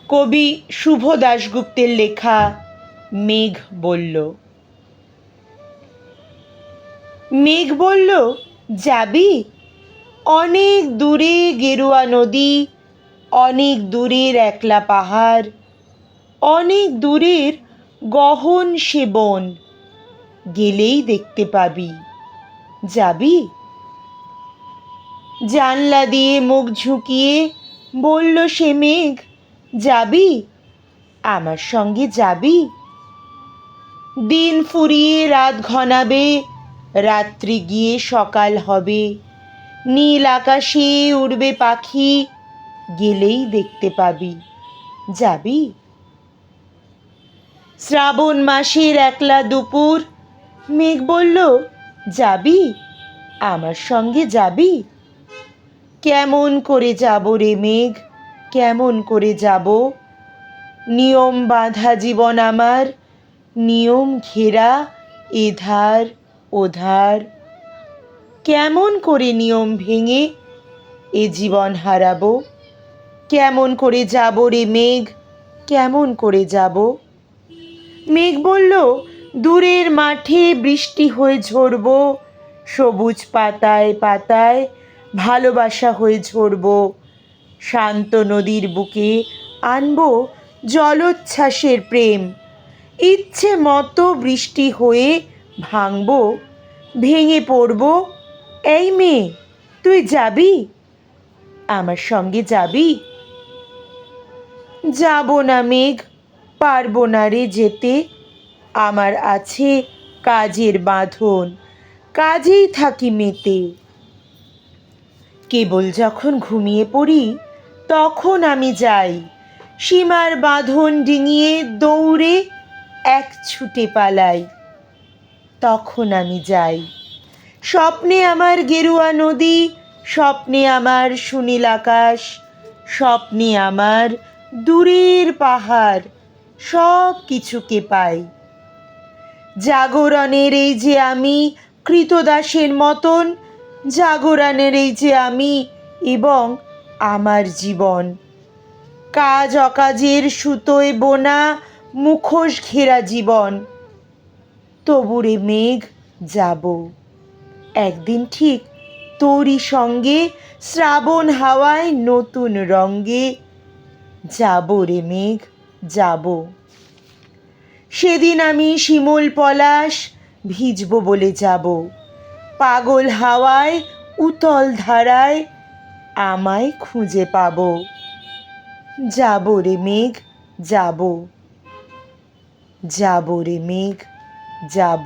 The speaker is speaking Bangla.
কবি শুভ দাশগুপ্তের লেখা মেঘ বলল। মেঘ বলল, যাবি? অনেক দূরে গেরুয়া নদী, অনেক দূরের একলা পাহাড়, অনেক দূরের গহন সে বন, গেলেই দেখতে পাবি। যাবি? জানলা দিয়ে মুখ ঝুঁকিয়ে বলল সে মেঘ, যাবি? আমার সঙ্গে যাবি? দিন ফুরিয়ে রাত ঘনাবে, রাত্রি গিয়ে সকাল হবে, নীল আকাশে উড়বে পাখি, গেলেই দেখতে পাবি। যাবি? শ্রাবণ মাসের একলা দুপুর, মেঘ বলল, যাবি? আমার সঙ্গে যাবি? কেমন করে যাব রে মেঘ, কেমন করে যাব? নিয়ম বাঁধা জীবন আমার, নিয়ম ঘেরা এধার ওধার। কেমন করে নিয়ম ভেঙে এ জীবন হারাবো? কেমন করে যাব রে মেঘ, কেমন করে যাব? মেঘ বলল, দূরের মাঠে বৃষ্টি হয়ে ঝরব, সবুজ পাতায় পাতায় ভালোবাসা হয়ে ঝরব, শান্ত নদীর বুকে আনবো জলোচ্ছ্বাসের প্রেম, ইচ্ছে মতো বৃষ্টি হয়ে ভাঙব, ভেঙে পড়ব। এই মেয়ে, তুই যাবি? আমার সঙ্গে যাবি? যাব না মেঘ, পারবো না রে যেতে, আমার আছে কাজের বাঁধন, কাজেই থাকি মেতে। কেবল যখন ঘুমিয়ে পড়ি তখন আমি যাই, সীমার বাঁধন ডিঙিয়ে দৌড়ে এক ছুটে পালাই, তখন আমি যাই। স্বপ্নে আমার গেরুয়া নদী, স্বপ্নে আমার সুনীল আকাশ, স্বপ্নে আমার দূরের পাহাড়, সব কিছুকে পাই। জাগরণের এই যে আমি কৃতদাসের মতন, জাগরণের এই যে আমি এবং আমার জীবন, কাজ অকাজের সুতোয় বোনা মুখোশ ঘেরা জীবন। তবুরে মেঘ, যাব একদিন ঠিক তোরই সঙ্গে, শ্রাবণ হাওয়ায় নতুন রঙ্গে। যাব রে মেঘ, যাব। সেদিন আমি শিমুল পলাশ ভিজব বলে যাব, পাগল হাওয়ায় উতল ধারায় আমায় খুঁজে পাব। যাব রে মেঘ, যাব, যাব রে মেঘ, যাব।